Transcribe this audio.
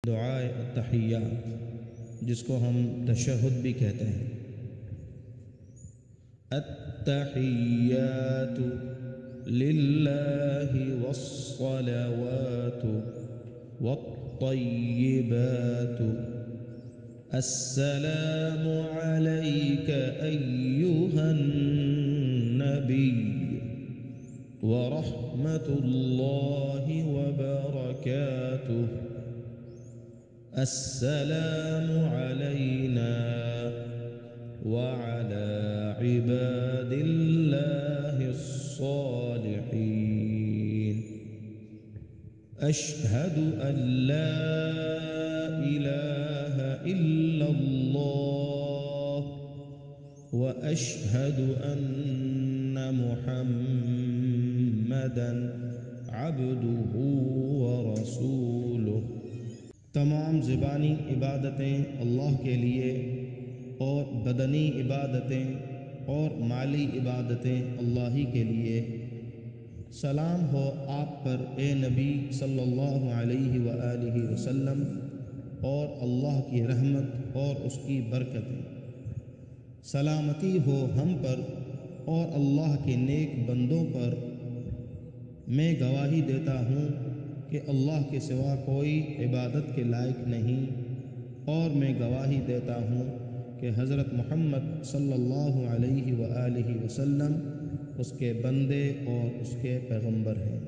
دعائے التحیات جس کو ہم تشہد بھی کہتے ہیں۔ التحیات للہ والصلوات والطیبات السلام علیک ایہا النبی ورحمۃ اللہ وبرکاتہ السلام علینا وعلى عباد اللہ الصالحین اشہد ان لا الہ الا اللہ واشہد ان محمدا عبدہ ورسولہ۔ تمام زبانی عبادتیں اللہ کے لیے اور بدنی عبادتیں اور مالی عبادتیں اللہ ہی کے لیے۔ سلام ہو آپ پر اے نبی صلی اللہ علیہ وآلہ وسلم، اور اللہ کی رحمت اور اس کی برکتیں۔ سلامتی ہو ہم پر اور اللہ کے نیک بندوں پر۔ میں گواہی دیتا ہوں کہ اللہ کے سوا کوئی عبادت کے لائق نہیں، اور میں گواہی دیتا ہوں کہ حضرت محمد صلی اللہ علیہ وآلہ وسلم اس کے بندے اور اس کے پیغمبر ہیں۔